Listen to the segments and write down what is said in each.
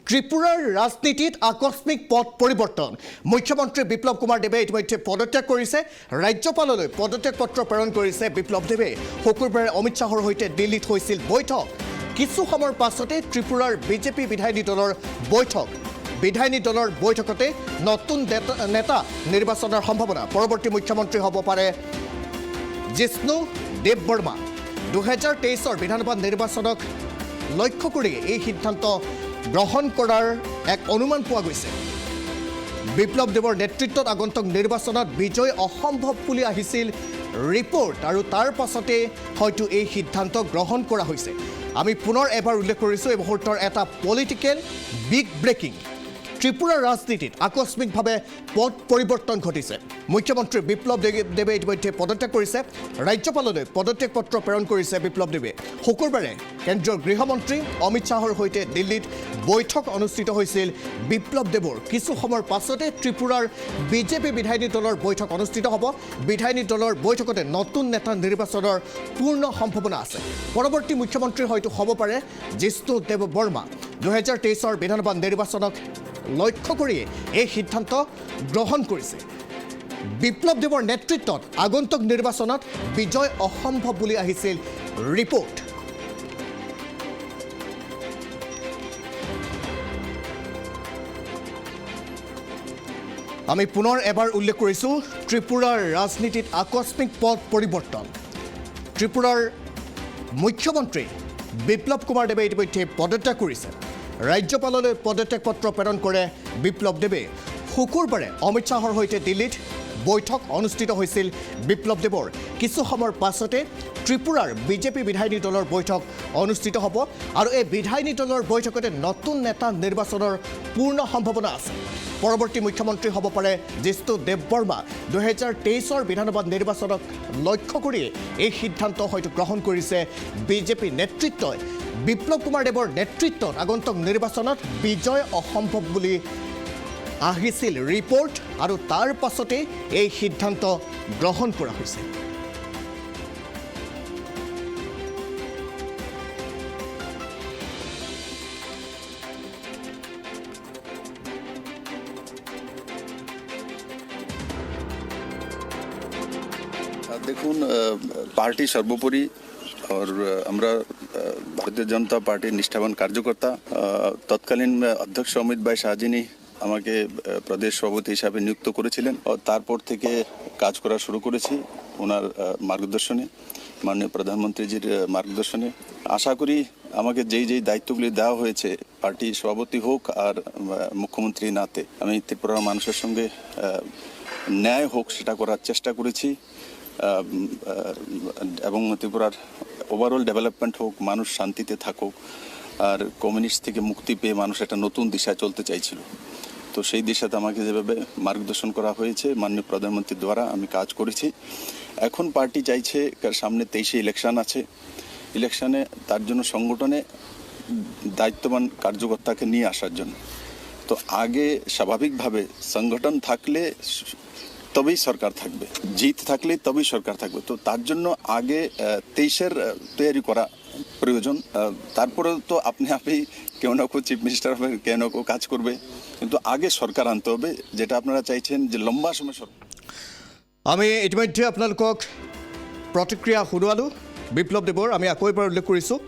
ত্ৰিপুৰাৰ ৰাজনীতিত আকস্মিক পথ পৰিৱৰ্তন মুখ্যমন্ত্ৰী বিপ্লৱ কুমাৰ দেৱে ইতিমধ্যে পদত্যাগ কৰিছে ৰাজ্যপাললৈ পদত্যাগ পত্ৰ প্ৰেৰণ কৰিছে বিপ্লৱ দেৱে শুকুৰবাৰে অমিত শ্বাহৰ সৈতে দিল্লীত হৈছিল বৈঠক কিছু সময়ৰ পাছতে ত্ৰিপুৰাৰ বিজেপি বিধায়িনী দলৰ বৈঠক বিধায়িনী দলৰ বৈঠকতে নতুন নেতা নিৰ্বাচনৰ সম্ভাৱনা পৰৱৰ্তী মুখ্যমন্ত্ৰী হ'ব পাৰে জিষ্ণু দেৱবৰ্মা 2023 বিধানসভা নিৰ্বাচনক লক্ষ্য কৰি এই সিদ্ধান্ত গ্ৰহণ কৰাৰ এক অনুমান পোৱা গৈছে বিপ্লৱ দেৱৰ নেতৃত্বত আগন্তুক নিৰ্বাচনত বিজয় অসম্ভৱ বুলি আহিছিল ৰিপৰ্ট আৰু তাৰ পাছতে হয়তো এই সিদ্ধান্ত গ্ৰহণ কৰা হৈছে আমি পুনৰ এবাৰ উল্লেখ কৰিছোঁ এই মুহূৰ্তৰ এটা পলিটিকেল বিগ ব্ৰেকিং ত্ৰিপুৰাৰ ৰাজনীতিত আকস্মিকভাৱে পথ পৰিৱৰ্তন ঘটিছে মুখ্যমন্ত্ৰী বিপ্লৱ দেৱে ইতিমধ্যে পদত্যাগ কৰিছে ৰাজ্যপাললৈ পদত্যাগ পত্ৰ প্ৰেৰণ কৰিছে বিপ্লৱ দেৱে শুকুৰবাৰে কেন্দ্ৰীয় গৃহমন্ত্ৰী অমিত শ্বাহৰ সৈতে দিল্লীত বৈঠক অনুষ্ঠিত হৈছিল বিপ্লৱ দেৱৰ কিছু সময়ৰ পাছতে ত্ৰিপুৰাৰ বিজেপি বিধায়িনী দলৰ বৈঠক অনুষ্ঠিত হ'ব বিধায়িনী দলৰ বৈঠকতে নতুন নেতা নিৰ্বাচনৰ পূৰ্ণ সম্ভাৱনা আছে পৰৱৰ্তী মুখ্যমন্ত্ৰী হয়তো হ'ব পাৰে জিষ্ণু দেৱবৰ্মা 2023 বিধানসভা নিৰ্বাচনক লক্ষ্য কৰি এই সিদ্ধান্ত গ্ৰহণ কৰিছে বিপ্লৱ দেৱৰ নেতৃত্বত আগন্তুক নিৰ্বাচনত বিজয় অসম্ভৱ বুলি আহিছিল ৰিপৰ্ট আমি পুনৰ এবাৰ উল্লেখ কৰিছোঁ ত্ৰিপুৰাৰ ৰাজনীতিত আকস্মিক পথ পৰিৱৰ্তন ত্ৰিপুৰাৰ মুখ্যমন্ত্ৰী বিপ্লৱ কুমাৰ দেৱে ইতিমধ্যে পদত্যাগ কৰিছে ৰাজ্যপাললৈ পদত্যাগ পত্ৰ প্ৰেৰণ কৰে বিপ্লৱ দেৱে শুকুৰবাৰে অমিত শ্বাহৰ সৈতে দিল্লীত বৈঠক অনুষ্ঠিত হৈছিল বিপ্লৱ দেৱৰ কিছু সময়ৰ পাছতে ত্ৰিপুৰাৰ বিজেপি বিধায়িনী দলৰ বৈঠক অনুষ্ঠিত হ'ব আৰু এই বিধায়িনী দলৰ বৈঠকতে নতুন নেতা নিৰ্বাচনৰ পূৰ্ণ সম্ভাৱনা আছে পৰৱৰ্তী মুখ্যমন্ত্ৰী হ'ব পাৰে জিষ্ণু দেৱবৰ্মা 2023 বিধানসভা নিৰ্বাচনক লক্ষ্য কৰি এই সিদ্ধান্ত হয়তো গ্ৰহণ কৰিছে বিজেপি নেতৃত্বই বিপ্লৱ কুমাৰ দেৱৰ নেতৃত্বত আগন্তুক নিৰ্বাচনত বিজয় অসম্ভৱ বুলি আহিছিল ৰিপৰ্ট আৰু তাৰ পাছতে এই সিদ্ধান্ত গ্ৰহণ কৰা হৈছে দেখুন পার্টি সর্বোপরি और আমরা ভারতীয় জনতা পার্টির নিষ্ঠাবান কার্যকর্তা তৎকালীন অধ্যক্ষ অমিত ভাই শাহজিনী আমাকে প্রদেশ সভাপতি হিসাবে নিযুক্ত করেছিলেন और তারপর থেকে কাজ করা শুরু করেছি ওনার মার্গদর্শনে মাননীয় প্রধানমন্ত্রীজির মার্গদর্শনে আশা করি আমাকে যেই দায়িত্বগুলি দেওয়া হয়েছে পার্টি সভাপতি হোক আর মুখ্যমন্ত্রী নাতে আমি ত্রিপুরার মানুষের সঙ্গে ন্যায় হোক সেটা করার চেষ্টা করেছি এবং ত্রিপুরার ওভারঅল ডেভেলপমেন্ট হোক মানুষ শান্তিতে থাকুক আর কমিউনিস্ট থেকে মুক্তি পেয়ে মানুষ একটা নতুন দিশায় চলতে চাইছিল তো সেই দিশাতে আমাকে যেভাবে মার্গদর্শন করা হয়েছে মাননীয় প্রধানমন্ত্রীর দ্বারা আমি কাজ করেছি এখন পার্টি চাইছে সামনে 23 ইলেকশন আছে ইলেকশনে তার জন্য সংগঠনে দায়িত্ববান কার্যকর্তাকে নিয়ে আসার জন্য তো আগে স্বাভাবিকভাবে সংগঠন থাকলে তবেই সরকার থাকবে জিত থাকলে তবেই সরকার থাকবে তো তার জন্য আগে 23 তৈরি করা প্রয়োজন তারপরে তো আপনি কেউ না কেউ চিফ মিনিস্টার হবে কেউ না কেউ কাজ করবে কিন্তু আগে সরকার আনতে হবে যেটা আপনারা চাইছেন যে লম্বা সময় সরকার আমি ইতিমধ্যে আপোনালোকক প্ৰতিক্ৰিয়া শুনোৱালোঁ বিপ্লৱ দেৱৰ আমি আকৌ এবাৰ উল্লেখ কৰিছোঁ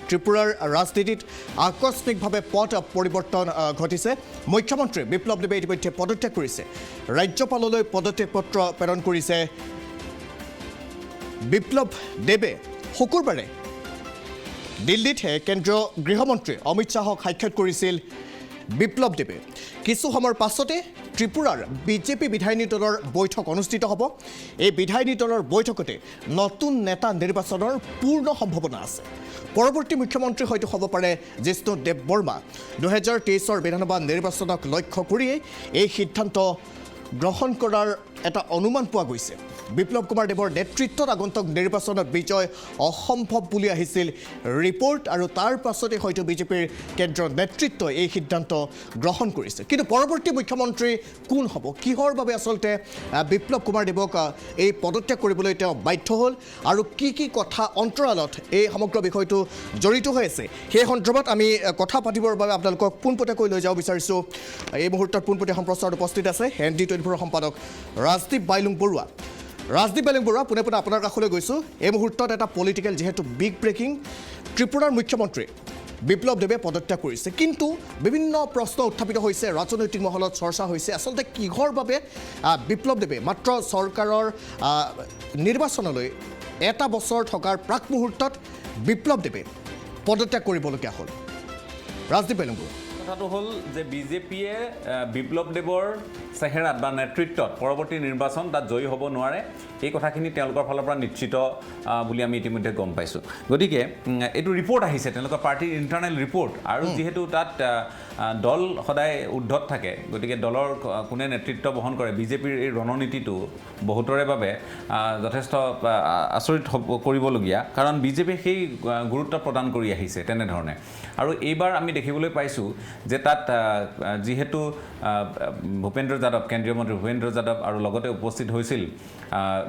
ত্ৰিপুৰাৰ ৰাজনীতিত আকস্মিকভাৱে পথ পৰিৱৰ্তন ঘটিছে মুখ্যমন্ত্ৰী বিপ্লৱ দেৱে ইতিমধ্যে পদত্যাগ কৰিছে ৰাজ্যপাললৈ পদত্যাগ পত্ৰ প্ৰেৰণ কৰিছে বিপ্লৱ দেৱে শুকুৰবাৰে দিল্লীত কেন্দ্ৰীয় গৃহমন্ত্ৰী অমিত শ্বাহক সাক্ষাৎ কৰিছিল বিপ্লৱ দেৱে কিছু সময়ৰ পাছতে ত্ৰিপুৰাৰ বিজেপি বিধায়িনী দলৰ বৈঠক অনুষ্ঠিত হ'ব এই বিধায়িনী দলৰ বৈঠকতে নতুন নেতা নিৰ্বাচনৰ পূৰ্ণ সম্ভাৱনা আছে পৰৱৰ্তী মুখ্যমন্ত্ৰী হয়তো হ'ব পাৰে জিষ্ণু দেৱবৰ্মা 2023 বিধানসভা নিৰ্বাচনক লক্ষ্য কৰিয়ে এই সিদ্ধান্ত গ্ৰহণ কৰাৰ এটা অনুমান পোৱা গৈছে বিপ্লৱ কুমাৰ দেৱৰ নেতৃত্বত আগন্তুক নিৰ্বাচনত বিজয় অসম্ভৱ বুলি আহিছিল ৰিপৰ্ট আৰু তাৰ পাছতে হয়তো বিজেপিৰ কেন্দ্ৰৰ নেতৃত্বই এই সিদ্ধান্ত গ্ৰহণ কৰিছে কিন্তু পৰৱৰ্তী মুখ্যমন্ত্ৰী কোন হ'ব কিহৰ বাবে আচলতে বিপ্লৱ কুমাৰ দেৱক এই পদত্যাগ কৰিবলৈ তেওঁ বাধ্য হ'ল আৰু কি কথা অন্তৰালত এই সমগ্ৰ বিষয়টো জড়িত হৈ আছে সেই সন্দৰ্ভত আমি কথা পাতিবৰ বাবে আপোনালোকক পোনপটীয়াকৈ লৈ যাব বিচাৰিছোঁ এই মুহূৰ্তত পোনপটীয়া সম্প্ৰচাৰত উপস্থিত আছে ND24 সম্পাদক ৰাজদীপ বাইলুং বৰুৱা পোনে আপোনাৰ কাষলৈ গৈছোঁ এই মুহূৰ্তত এটা পলিটিকেল যিহেতু বিগ ব্ৰেকিং ত্ৰিপুৰাৰ মুখ্যমন্ত্ৰী বিপ্লৱ দেৱে পদত্যাগ কৰিছে কিন্তু বিভিন্ন প্ৰশ্ন উত্থাপিত হৈছে ৰাজনৈতিক মহলত চৰ্চা হৈছে আচলতে কিহৰ বাবে বিপ্লৱ দেৱে মাত্ৰ চৰকাৰৰ নিৰ্বাচনলৈ এটা বছৰ থকাৰ প্ৰাক মুহূৰ্তত বিপ্লৱ দেৱে পদত্যাগ কৰিবলগীয়া হ'ল ৰাজদীপ বাইলুং বৰুৱা কথাটো হ'ল যে বিজেপিয়ে বিপ্লৱ দেৱৰ চেহেৰাত বা নেতৃত্বত পৰৱৰ্তী নিৰ্বাচন তাত জয়ী হ'ব নোৱাৰে এই কথাখিনি তেওঁলোকৰ ফালৰ পৰা নিশ্চিত বুলি আমি ইতিমধ্যে গম পাইছোঁ গতিকে এইটো ৰিপৰ্ট আহিছে তেওঁলোকৰ পাৰ্টিৰ ইণ্টাৰনেল ৰিপৰ্ট আৰু যিহেতু তাত দল সদায় ঊৰ্ধত থাকে গতিকে দলৰ কোনে নেতৃত্ব বহন কৰে বিজেপিৰ এই ৰণনীতিটো বহুতৰে বাবে যথেষ্ট আচৰিত কৰিবলগীয়া কাৰণ বিজেপিয়ে সেই গুৰুত্ব প্ৰদান কৰি আহিছে তেনেধৰণে আৰু এইবাৰ আমি দেখিবলৈ পাইছোঁ যে তাত যিহেতু ভূপেন্দ্ৰ যাদৱ কেন্দ্ৰীয় মন্ত্ৰী ভূপেন্দ্ৰ যাদৱ আৰু লগতে উপস্থিত হৈছিল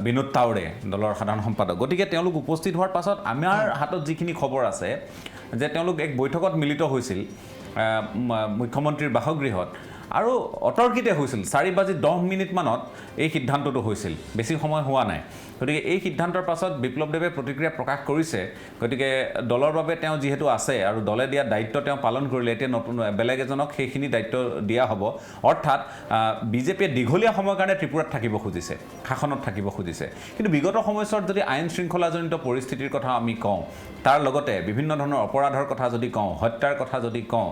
বিনোদ তাউৰে দলৰ সাধাৰণ সম্পাদক গতিকে তেওঁলোক উপস্থিত হোৱাৰ পাছত আমাৰ হাতত যিখিনি খবৰ আছে যে তেওঁলোক এক বৈঠকত মিলিত হৈছিল মুখ্যমন্ত্ৰীৰ বাসগৃহত আৰু অতৰ্কিতে হৈছিল 4:10 মানত এই সিদ্ধান্তটো হৈছিল বেছি সময় হোৱা নাই গতিকে এই সিদ্ধান্তৰ পাছত বিপ্লৱ দেৱে প্ৰতিক্ৰিয়া প্ৰকাশ কৰিছে গতিকে দলৰ বাবে তেওঁ যিহেতু আছে আৰু দলে দিয়া দায়িত্ব তেওঁ পালন কৰিলে এতিয়া নতুন বেলেগ এজনক সেইখিনি দায়িত্ব দিয়া হ'ব অৰ্থাৎ বিজেপিয়ে দীঘলীয়া সময়ৰ কাৰণে ত্ৰিপুৰাত থাকিব খুজিছে শাসনত থাকিব খুজিছে কিন্তু বিগত সময়ছোৱাত যদি আইন শৃংখলাজনিত পৰিস্থিতিৰ কথা আমি কওঁ তাৰ লগতে বিভিন্ন ধৰণৰ অপৰাধৰ কথা যদি কওঁ হত্যাৰ কথা যদি কওঁ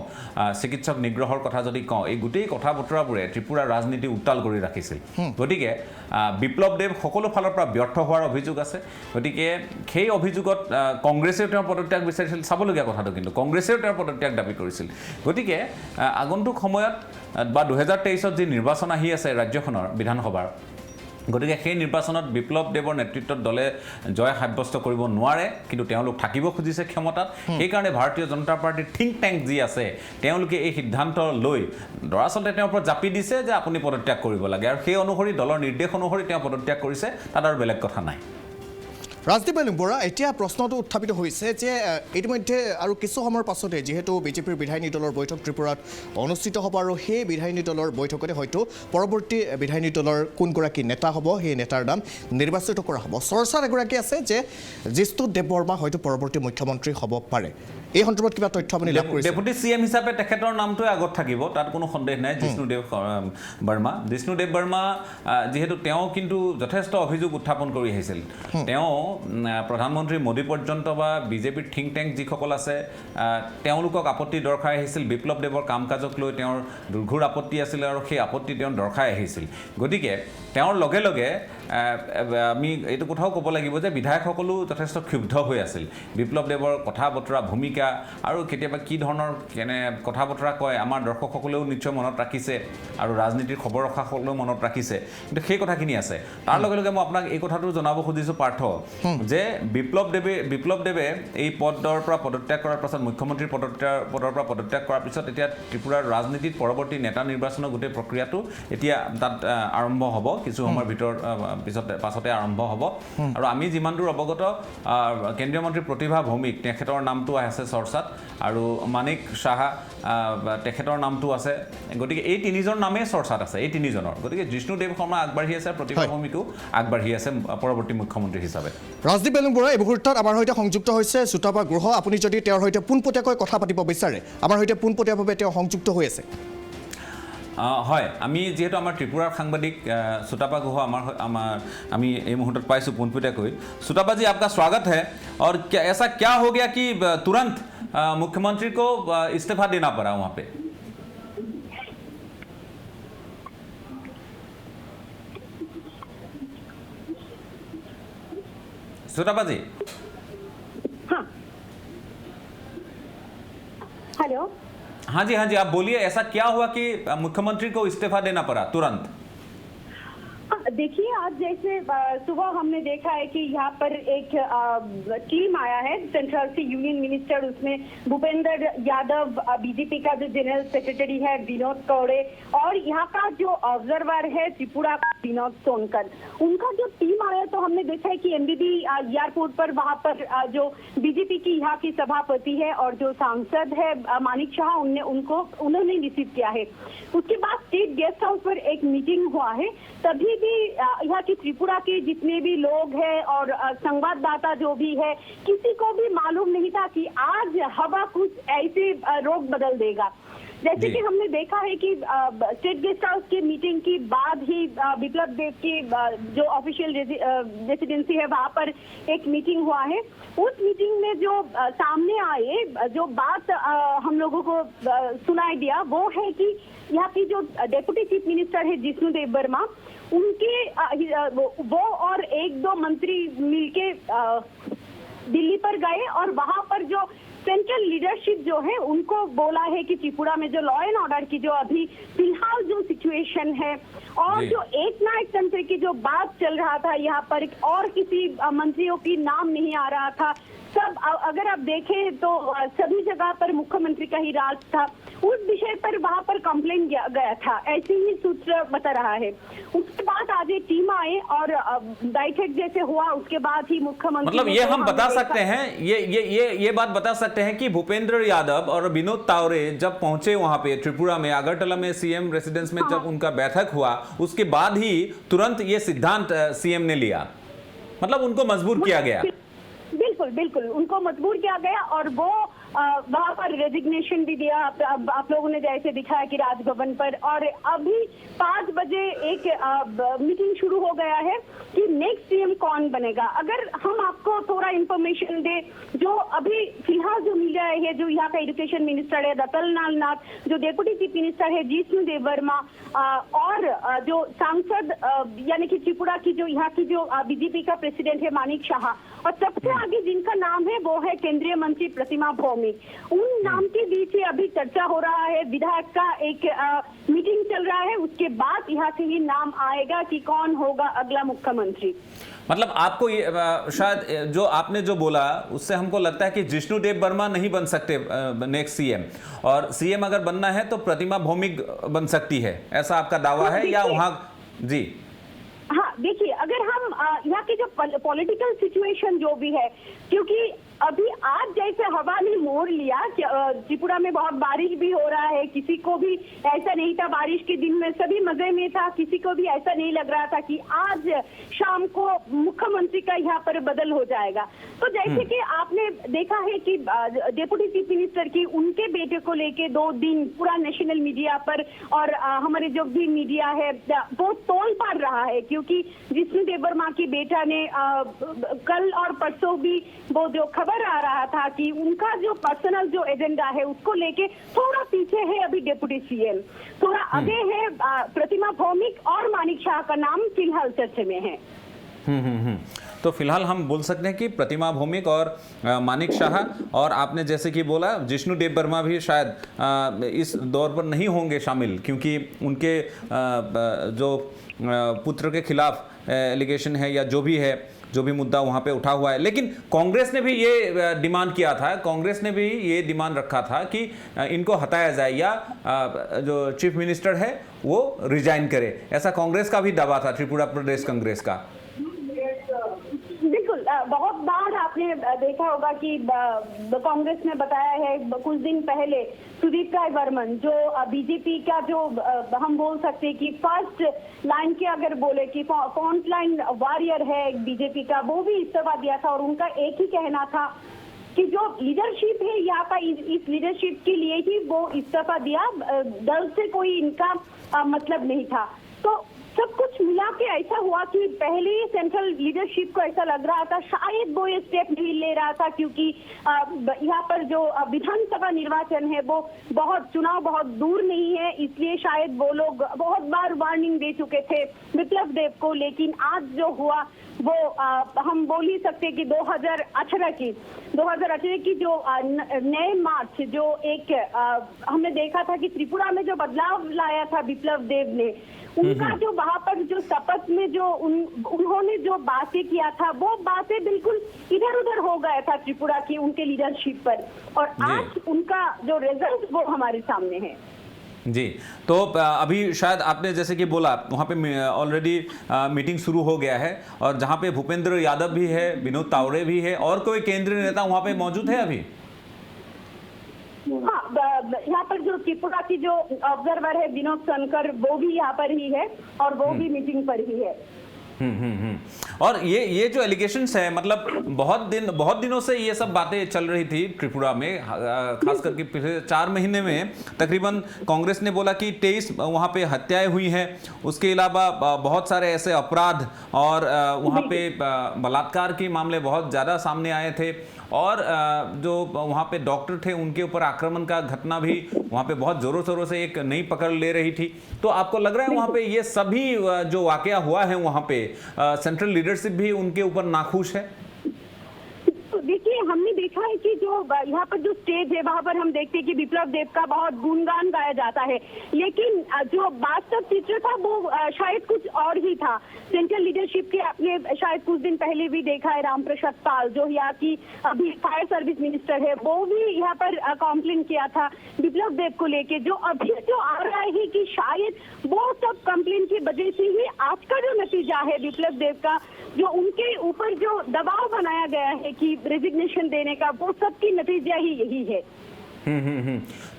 চিকিৎসক নিগ্ৰহৰ কথা যদি কওঁ এই গোটেই কথা বতৰাবোৰে ত্ৰিপুৰাৰ ৰাজনীতি উত্তাল কৰি ৰাখিছিল গতিকে বিপ্লৱ দেৱ সকলো ফালৰ পৰা ব্যৰ্থ হোৱাৰ অভিযোগ আছে গতিকে সেই অভিযোগত কংগ্ৰেছেও তেওঁৰ পদত্যাগ বিচাৰিছিল চাবলগীয়া কথাটো কিন্তু কংগ্ৰেছেও তেওঁৰ পদত্যাগ দাবী কৰিছিল গতিকে আগন্তুক সময়ত বা 2023ত যি নিৰ্বাচন আহি আছে ৰাজ্যখনৰ বিধানসভাৰ গতিকে সেই নিৰ্বাচনত বিপ্লৱ দেৱৰ নেতৃত্বত দলে জয় সাব্যস্ত কৰিব নোৱাৰে কিন্তু তেওঁলোক থাকিব খুজিছে ক্ষমতাত সেইকাৰণে ভাৰতীয় জনতা পাৰ্টিৰ থিংক টেংক যি আছে তেওঁলোকে এই সিদ্ধান্ত লৈ দৰাচলতে তেওঁৰ ওপৰত জাপি দিছে যে আপুনি পদত্যাগ কৰিব লাগে আৰু সেই অনুসৰি দলৰ নিৰ্দেশ অনুসৰি তেওঁ পদত্যাগ কৰিছে তাত আৰু বেলেগ কথা নাই ৰাজদীপ বাইলুং বৰুৱা এতিয়া প্ৰশ্নটো উত্থাপিত হৈছে যে ইতিমধ্যে আৰু কিছু সময়ৰ পাছতে যিহেতু বিজেপিৰ বিধায়িনী দলৰ বৈঠক ত্ৰিপুৰাত অনুষ্ঠিত হ'ব আৰু সেই বিধায়িনী দলৰ বৈঠকতে হয়তো পৰৱৰ্তী বিধায়িনী দলৰ কোনগৰাকী নেতা হ'ব সেই নেতাৰ নাম নিৰ্বাচিত কৰা হ'ব চৰ্চাত এগৰাকী আছে যে জিষ্ণু দেৱবৰ্মা হয়তো পৰৱৰ্তী মুখ্যমন্ত্ৰী হ'ব পাৰে এই সন্দৰ্ভত কিবা তথ্য আপুনি লাভ কৰিছে ডেপুটি CM হিচাপে তেখেতৰ নামটোৱে আগত থাকিব তাত কোনো সন্দেহ নাই জিষ্ণু দেৱ বৰ্মা যেহেতু তেওঁ কিন্তু যথেষ্ট অভিযোগ উত্থাপন কৰি আহিছিল তেওঁ প্ৰধানমন্ত্ৰী মোদী পৰ্যন্ত বা বিজেপিৰ থিংক টেংক যিসকল আছে তেওঁলোকক আপত্তি দৰ্শাই আহিছিল বিপ্লৱ দেৱৰ কাম কাজক লৈ তেওঁৰ দুৰ্ঘুৰ আপত্তি আছিল আৰু সেই আপত্তি তেওঁ দৰ্শাই আহিছিল গতিকে তেওঁৰ লগে লগে আমি এইটো কথাও ক'ব লাগিব যে বিধায়কসকলো যথেষ্ট ক্ষুব্ধ হৈ আছিল বিপ্লৱ দেৱৰ কথা বতৰা ভূমিকা আৰু কেতিয়াবা কি ধৰণৰ কথা বতৰা কয় আমাৰ দৰ্শকসকলেও নিশ্চয় মনত ৰাখিছে আৰু ৰাজনীতিৰ খবৰ ৰখাসকলেও মনত ৰাখিছে কিন্তু সেই কথাখিনি আছে তাৰ লগে লগে মই আপোনাক এই কথাটো জনাব খুজিছোঁ পাৰ্থ যে বিপ্লৱ দেৱে এই পদৰ পৰা পদত্যাগ কৰাৰ পাছত মুখ্যমন্ত্ৰীৰ পদৰ পৰা পদত্যাগ কৰাৰ পিছত এতিয়া ত্ৰিপুৰাৰ ৰাজনীতিত পৰৱৰ্তী নেতা নিৰ্বাচনৰ গোটেই প্ৰক্ৰিয়াটো এতিয়া তাত আৰম্ভ হ'ব কিছু সময়ৰ ভিতৰত পাছতে আৰম্ভ হ'ব আৰু আমি যিমান দূৰ অৱগত কেন্দ্ৰীয় মন্ত্ৰী প্ৰতিভা ভৌমিক তেখেতৰ নামটো আছে চৰ্চাত আৰু মানিক সাহা তেখেতৰ নামটো আছে গতিকে এই তিনিজন নামেই চৰ্চাত আছে এই তিনিজনৰ গতিকে জিষ্ণু দেৱ শৰ্মা আগবাঢ়ি আছে প্ৰতিভা ভৌমিকো আগবাঢ়ি আছে পৰৱৰ্তী মুখ্যমন্ত্ৰী হিচাপে ৰাজদীপ বাইলুং বৰুৱা এই মুহূৰ্তত আমাৰ সৈতে সংযুক্ত হৈছে চুতাপা গুহ আপুনি যদি তেওঁৰ সৈতে পোনপটীয়াকৈ কথা পাতিব বিচাৰে আমাৰ সৈতে পোনপটীয়াভাৱে তেওঁ সংযুক্ত হৈ আছে হয় আমি যেহেতু আমাৰ ত্ৰিপুৰাৰ সাংবাদিক सुतापा गुह আমি এই মুহূৰ্তত পাইছোঁ পোনপটীয়াকৈ सुतापा जी आपका स्वागत है और क्या ऐसा क्या हो गया कि तुरंत मुख्यमंत्री को इस्तीफा देना पड़ा वहाँ पे सुतापा जी हाँ हेलो हाँ जी आप बोलिए ऐसा क्या हुआ कि मुख्यमंत्री को इस्तीफा देना पड़ा तुरंत देखिए, आज जैसे सुबह हमने देखा है कि यहाँ पर एक टीम आया है सेंट्रल से, यूनियन मिनिस्टर, उसमें भूपेंद्र यादव, बीजेपी का जो जनरल सेक्रेटरी है विनोद कौड़े, और यहाँ का जो ऑब्जर्वर है त्रिपुरा का विनोद सोनकर, उनका जो टीम आया तो हमने देखा है कि एमबीबी एयरपोर्ट पर वहाँ पर जो बीजेपी की यहाँ की सभापति है और जो सांसद है मानिक शाह, उन्होंने रिसीव किया है। उसके बाद स्टेट गेस्ट हाउस पर एक मीटिंग हुआ है। तभी भी यहाँ की त्रिपुरा के जितने भी लोग हैं और संवाददाता जो भी है, किसी को भी मालूम नहीं था कि आज हवा कुछ ऐसे रोक बदल देगा। जैसे कि हमने देखा है कि स्टेट गेस्ट हाउस की मीटिंग के बाद ही बिप्लब देब की जो ऑफिशियल रेसिडेंसी है वहाँ पर एक मीटिंग हुआ है। उस मीटिंग में जो सामने आए, जो बात हम लोगों को सुनाई दिया, वो है कि यहाँ की जो डेप्यूटी चीफ मिनिस्टर है जिष्णु देव वर्मा, उनके वो और एक दो मंत्री मिलके दिल्ली पर गए और वहाँ पर जो सेंट्रल लीडरशिप जो है उनको बोला है कि त्रिपुरा में जो लॉ एंड ऑर्डर की जो अभी फिलहाल जो सिचुएशन है और जो एक नायक तंत्र की जो बात चल रहा था, यहाँ पर और किसी मंत्रियों की नाम नहीं आ रहा था, सब अगर आप देखें तो सभी जगह पर मुख्यमंत्री का ही राज था, उस विषय पर वहाँ पर कंप्लेन गया था, ऐसे ही सूत्र बता रहा है। उसके बाद आज एक टीम आए और बैठक जैसे हुआ, उसके बाद ही मुख्यमंत्री, मतलब ये हम बता सकते हैं, ये बात बता सकते हैं कि भूपेंद्र यादव और विनोद तावरे जब पहुंचे वहां पे त्रिपुरा में, अगरतला में सीएम रेसिडेंस में जब उनका बैठक हुआ, उसके बाद ही तुरंत ये सिद्धांत सीएम ने लिया, मतलब उनको मजबूर किया गया। बिल्कुल बिल्कुल, उनको मजबूर किया गया और वो वहाँ पर रेजिग्नेशन भी दिया। आप लोगों ने जैसे दिखाया कि राजभवन पर, और अभी 5 बजे एक मीटिंग शुरू हो गया है कि नेक्स्ट सीएम कौन बनेगा। अगर हम आपको थोड़ा इंफॉर्मेशन दे, जो अभी फिलहाल जो मिल रहा है, जो यहाँ का एजुकेशन मिनिस्टर है दत्तल नाथ, जो डेप्यूटी चीफ मिनिस्टर है जिष्णु देव वर्मा, और जो सांसद यानी कि त्रिपुरा की जो यहाँ की जो बीजेपी का प्रेसिडेंट है मानिक शाह, और सबसे आगे जिनका नाम है वो है केंद्रीय मंत्री प्रतिमा भौमिक। उन नाम के बीच अभी चर्चा हो रहा है, विधायक का एक मीटिंग चल रहा है, उसके बाद यहाँ से ही नाम आएगा कि कौन होगा अगला मुख्यमंत्री। मतलब आपको ये शायद जो आपने जो बोला उससे हमको लगता है कि जिष्णु देव वर्मा नहीं बन सकते नेक्स्ट सीएम, और सीएम अगर बनना है तो प्रतिमा भौमिक बन सकती है, ऐसा आपका दावा है या वहां? जी हाँ, देखिए, अगर हम यहाँ की जो पॉलिटिकल सिचुएशन जो भी है, क्योंकि अभी आज जैसे हवा ने मोड़ लिया, त्रिपुरा में बहुत बारिश भी हो रहा है, किसी को भी ऐसा नहीं था, बारिश के दिन में सभी मजे में था, किसी को भी ऐसा नहीं लग रहा था कि आज शाम को मुख्यमंत्री का यहाँ पर बदल हो जाएगा। तो जैसे कि आपने देखा है कि डेप्यूटी चीफ मिनिस्टर की उनके बेटे को लेके 2 दिन पूरा नेशनल मीडिया पर और हमारे जो भी मीडिया है वो तोल पार रहा है, क्योंकि जिष्णु देव वर्मा की बेटा ने कल और परसों भी वो जो खबर आ रहा था कि उनका जो पर्सनल जो एजेंडा है उसको लेके थोड़ा पीछे है अभी डेप्यूटी सीएम, थोड़ा आगे है प्रतिमा भौमिक और मानिक शाह का नाम फिलहाल चर्चे में है। तो फिलहाल हम बोल सकते हैं कि प्रतिमा भौमिक और मानिक शाह, और आपने जैसे कि बोला जिष्णु देव वर्मा भी शायद इस दौर पर नहीं होंगे शामिल, क्योंकि उनके जो पुत्र के खिलाफ एलिगेशन है या जो भी मुद्दा वहाँ पे उठा हुआ है। लेकिन कांग्रेस ने भी ये डिमांड किया था, कांग्रेस ने भी ये डिमांड रखा था कि इनको हटाया जाए या जो चीफ मिनिस्टर है वो रिजाइन करे, ऐसा कांग्रेस का भी दावा था, त्रिपुरा प्रदेश कांग्रेस का। बिल्कुल, बहुत बार आपने देखा होगा कि कांग्रेस ने बताया है, कुछ दिन पहले सुदीप राय वर्मन जो बीजेपी का जो हम बोल सकते हैं कि फर्स्ट लाइन के अगर बोले कि फ्रंट लाइन वॉरियर है बीजेपी का, वो भी इस्तीफा दिया था और उनका एक ही कहना था कि जो लीडरशिप है यहाँ का, इस लीडरशिप के लिए ही वो इस्तीफा दिया, दल से कोई इनका मतलब नहीं था। तो सब कुछ मिला के ऐसा हुआ कि पहले ही सेंट्रल लीडरशिप को ऐसा लग रहा था शायद वो ये स्टेप नहीं ले रहा था, क्योंकि यहाँ पर जो विधानसभा निर्वाचन है वो चुनाव बहुत दूर नहीं है, इसलिए शायद वो लोग बहुत बार वार्निंग दे चुके थे बिप्लब देब को। लेकिन आज जो हुआ वो हम बोल ही सकते हैं कि 2018 की जो नए मार्च जो एक हमने देखा था कि त्रिपुरा में जो बदलाव लाया था बिप्लब देब ने, उनका जो वहां पर जो शपथ में जो उन्होंने जो बातें किया था, वो बातें बिल्कुल इधर उधर हो गया था त्रिपुरा की उनके लीडरशिप पर, और आज उनका जो रिजल्ट वो हमारे सामने है। जी, तो अभी शायद आपने जैसे कि बोला वहाँ पे ऑलरेडी मीटिंग शुरू हो गया है, और जहाँ पे भूपेंद्र यादव भी है, विनोद तावड़े भी है, और कोई केंद्रीय नेता वहाँ पे मौजूद है अभी? हाँ, यहाँ पर जो त्रिपुरा की जो ऑब्जर्वर है विनोद शंकर, वो भी यहाँ पर ही है और वो भी मीटिंग पर ही है। और ये जो एलिगेशंस है, मतलब बहुत दिनों से ये सब बातें चल रही थी त्रिपुरा में, खास करके पिछले 4 महीने में तकरीबन कांग्रेस ने बोला कि 23 वहाँ पे हत्याएं हुई हैं, उसके अलावा बहुत सारे ऐसे अपराध और वहाँ पे बलात्कार के मामले बहुत ज़्यादा सामने आए थे, और जो वहाँ पे डॉक्टर थे उनके ऊपर आक्रमण का घटना भी वहाँ पे बहुत ज़ोरों शोरों से एक नई पकड़ ले रही थी। तो आपको लग रहा है वहाँ पे ये सभी जो वाकया हुआ है वहाँ पे सेंट्रल लीडरशिप भी उनके ऊपर नाखुश है? देखिए, हमने देखा है कि जो यहाँ पर जो स्टेज है वहाँ पर हम देखते हैं कि बिप्लब देब का बहुत गुणगान गाया जाता है, लेकिन जो वास्तव चित्र था वो शायद कुछ और ही था। सेंट्रल लीडरशिप के आपने शायद कुछ दिन पहले भी देखा है, रामप्रसाद पाल जो यहाँ की अभी फायर सर्विस मिनिस्टर है, वो भी यहाँ पर कॉम्प्लेन किया था बिप्लब देब को लेके। जो अभी जो आ रहा है कि शायद वो सब कंप्लेन की वजह से ही आज का जो नतीजा है बिप्लब देब का, जो उनके ऊपर जो दबाव बनाया गया है कि रेजिग्नेशन देने का, वो सब की नतीजा ही यही है।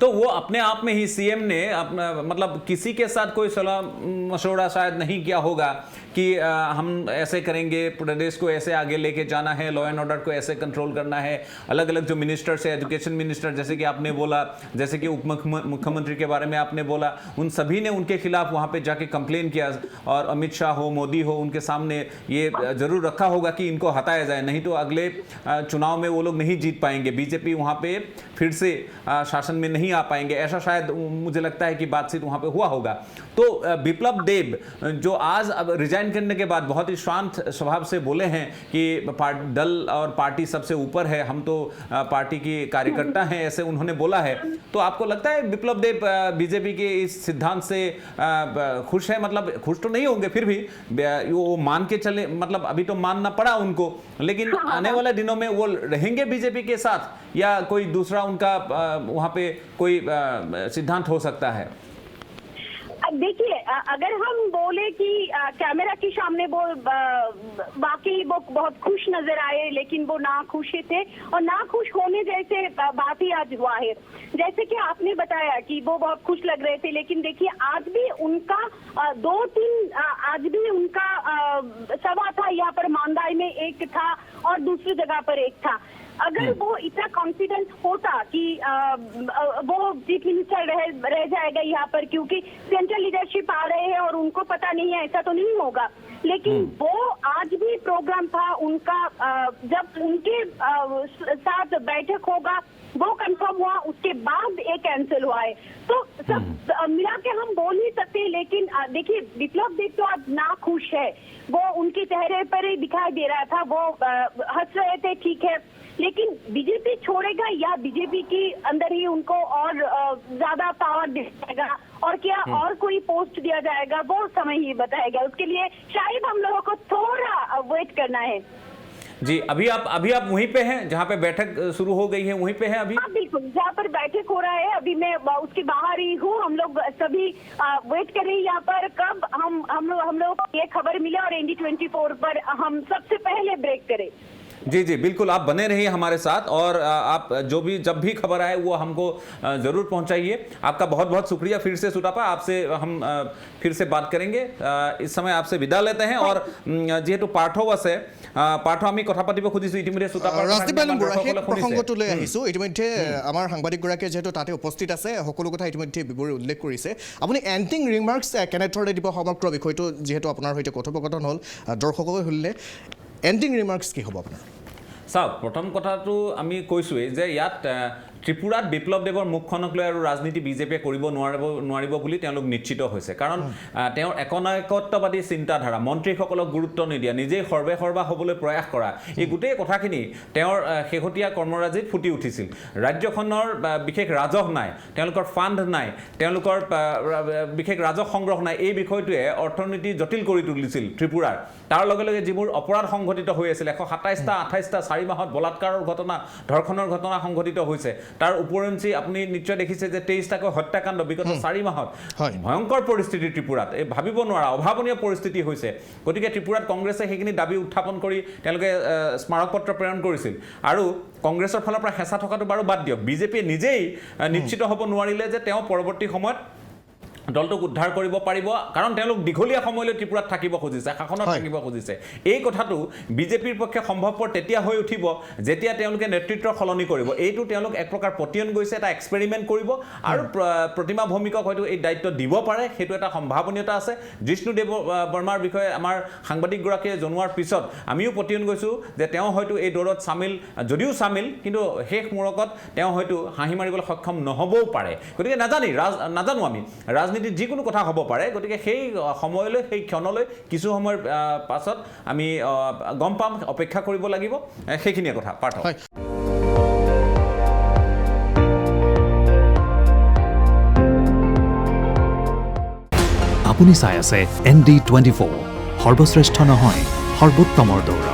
तो वो अपने आप में ही सीएम ने अपना मतलब किसी के साथ कोई सलाह मशवरा शायद नहीं किया होगा कि हम ऐसे करेंगे, प्रदेश को ऐसे आगे लेके जाना है, लॉ एंड ऑर्डर को ऐसे कंट्रोल करना है। अलग अलग जो मिनिस्टर्स है, एजुकेशन मिनिस्टर जैसे कि आपने बोला, जैसे कि उप मुख्यमंत्री के बारे में आपने बोला, उन सभी ने उनके खिलाफ वहाँ पे जाके कंप्लेन किया, और अमित शाह हो, मोदी हो, उनके सामने ये जरूर रखा होगा कि इनको हटाया जाए, नहीं तो अगले चुनाव में वो लोग नहीं जीत पाएंगे, बीजेपी वहाँ पे फिर से शासन में नहीं आ पाएंगे। ऐसा शायद मुझे लगता है कि बातचीत वहाँ पे हुआ होगा। तो बिप्लब देब जो आज अब रिजाइन करने के बाद बहुत ही शांत स्वभाव से बोले हैं कि दल और पार्टी सबसे ऊपर है, हम तो पार्टी की कार्यकर्ता हैं, ऐसे उन्होंने बोला है। तो आपको लगता है बिप्लब देब बीजेपी के इस सिद्धांत से खुश है? मतलब खुश तो नहीं होंगे, फिर भी वो मान के चले, मतलब अभी तो मानना पड़ा उनको, लेकिन आने वाले दिनों में वो रहेंगे बीजेपी के साथ, या कोई दूसरा उनका वहाँ पे कोई सिद्धांत हो सकता है? देखिए, अगर हम बोले कि कैमरा के सामने वो बाकी वो बहुत खुश नजर आए, लेकिन वो ना खुश थे, और ना खुश होने जैसे बात ही आज हुआ है। जैसे कि आपने बताया कि वो बहुत खुश लग रहे थे, लेकिन देखिए आज भी उनका 2-3 आज भी उनका सभा था यहाँ पर मांदाई में, एक था और दूसरी जगह पर एक था। अगर वो इतना कॉन्फिडेंस होता कि वो चीफ मिनिस्टर रह जाएगा यहाँ पर, क्योंकि सेंट्रल लीडरशिप आ रहे हैं और उनको पता नहीं है, ऐसा तो नहीं होगा। लेकिन वो आज भी प्रोग्राम था उनका, जब उनके साथ बैठक होगा वो कंफर्म हुआ, उसके बाद एक कैंसिल हुआ है। तो सब मिला के हम बोल ही सकते हैं, लेकिन देखिए बिप्लब देब तो आज ना खुश है, वो उनके चेहरे पर ही दिखाई दे रहा था, वो हंस रहे थे, ठीक है, लेकिन बीजेपी छोड़ेगा या बीजेपी के अंदर ही उनको और ज्यादा पावर दिया जाएगा और क्या और कोई पोस्ट दिया जाएगा, वो समय ही बताएगा। उसके लिए शायद हम लोगों को थोड़ा वेट करना है। जी, अभी आप वहीं पे हैं जहाँ पे बैठक शुरू हो गई है, वहीं पे हैं अभी? हाँ बिल्कुल, जहाँ पर बैठक हो रहा है अभी मैं उसके बाहर ही हूँ। हम लोग सभी वेट कर रहे हैं यहाँ पर कब हम लोग को ये खबर मिले और ND24 पर हम सबसे पहले ब्रेक करें। जी जी बिल्कुल, आप बने रहिए हमारे साथ, और आप जब भी खबर आए वो हमको ज़रूर पहुंचाइए। आपका बहुत बहुत शुक्रिया फिर से सुटापा, आपसे हम फिर से बात करेंगे। इस समय आपसे विदा लेते हैं, और जेहेतु पार्थवस है পাৰ্থ আমি কথা পাতিব খুজিছোঁ ইতিমধ্যে চুটাপাৰ ৰাজদীপ বুঢ়া সেই প্ৰসংগটো লৈ আহিছোঁ। ইতিমধ্যে আমাৰ সাংবাদিকগৰাকীয়ে যিহেতু তাতে উপস্থিত আছে, সকলো কথা ইতিমধ্যে বিৱৰি উল্লেখ কৰিছে। আপুনি এণ্ডিং ৰিমাৰ্কছ কেনেদৰে দিব সমগ্ৰ বিষয়টো, যিহেতু আপোনাৰ সৈতে কথোপকথন হ'ল দৰ্শকলৈ শুনিলে, এণ্ডিং ৰিমাৰ্কছ কি হ'ব আপোনাৰ? চাওক, প্ৰথম কথাটো আমি কৈছোঁৱেই যে ইয়াত ত্ৰিপুৰাত বিপ্লৱদেৱৰ মুখখনক লৈ আৰু ৰাজনীতি বিজেপিয়ে কৰিব নোৱাৰিব বুলি তেওঁলোক নিশ্চিত হৈছে কাৰণ তেওঁৰ একনায়কত্ববাদী চিন্তাধাৰা মন্ত্ৰীসকলক গুৰুত্ব নিদিয়া নিজেই সৰ্বা হ'বলৈ প্ৰয়াস কৰা এই গোটেই কথাখিনি তেওঁৰ শেহতীয়া কৰ্মৰাজিত ফুটি উঠিছিল ৰাজ্যখনৰ বিশেষ ৰাজহ নাই তেওঁলোকৰ ফাণ্ড নাই তেওঁলোকৰ বিশেষ ৰাজহ সংগ্ৰহ নাই এই বিষয়টোৱে অৰ্থনীতি জটিল কৰি তুলিছিল ত্ৰিপুৰাৰ তাৰ লগে লগে যিবোৰ অপৰাধ সংঘটিত হৈ আছিল 127টা 28টা 4 মাহত বলাৎকাৰৰ ঘটনা ধৰ্ষণৰ ঘটনা সংঘটিত হৈছে তাৰ উপৰঞ্চি আপুনি নিশ্চয় দেখিছে যে 23টাকৈ হত্যাকাণ্ড বিগত 4 মাহত ভয়ংকৰ পৰিস্থিতি ত্ৰিপুৰাত এই ভাবিব নোৱাৰা অভাৱনীয় পৰিস্থিতি হৈছে গতিকে ত্ৰিপুৰাত কংগ্ৰেছে সেইখিনি দাবী উত্থাপন কৰি তেওঁলোকে স্মাৰকপত্ৰ প্ৰেৰণ কৰিছিল আৰু কংগ্ৰেছৰ ফালৰ পৰা হেঁচা থকাটো বাৰু বাদ দিয়ক বিজেপিয়ে নিজেই নিশ্চিত হ'ব নোৱাৰিলে যে তেওঁ পৰৱৰ্তী সময়ত দলটোক উদ্ধাৰ কৰিব পাৰিব কাৰণ তেওঁলোক দীঘলীয়া সময়লৈ ত্ৰিপুৰাত থাকিব খুজিছে শাসনত থাকিব খুজিছে এই কথাটো বিজেপিৰ পক্ষে সম্ভৱপৰ তেতিয়া হৈ উঠিব যেতিয়া তেওঁলোকে নেতৃত্ব সলনি কৰিব এইটো তেওঁলোক এক প্ৰকাৰ পতিয়ন গৈছে এটা এক্সপেৰিমেণ্ট কৰিব আৰু প্ৰতিমা ভৌমিকক হয়তো এই দায়িত্ব দিব পাৰে সেইটো এটা সম্ভাৱনীয়তা আছে জিষ্ণুদেৱ বৰ্মাৰ বিষয়ে আমাৰ সাংবাদিকগৰাকীয়ে জনোৱাৰ পিছত আমিও পতিয়ন গৈছোঁ যে তেওঁ হয়তো এই দৌৰত যদিও চামিল কিন্তু শেষ মূৰকত তেওঁ হয়তো হাঁহি মাৰিবলৈ সক্ষম নহ'বও পাৰে গতিকে নাজানো আমি ৰাজনীতিত যিকোনো কথা হ'ব পাৰে গতিকে সেই সময়লৈ সেই ক্ষণলৈ কিছু সময়ৰ পাছত আমি গম পাম অপেক্ষা কৰিব লাগিব সেইখিনিয়ে কথা পাৰ্থ আপুনি চাই আছে ND24 সৰ্বশ্ৰেষ্ঠ নহয় সৰ্বোত্তমৰ দৌৰ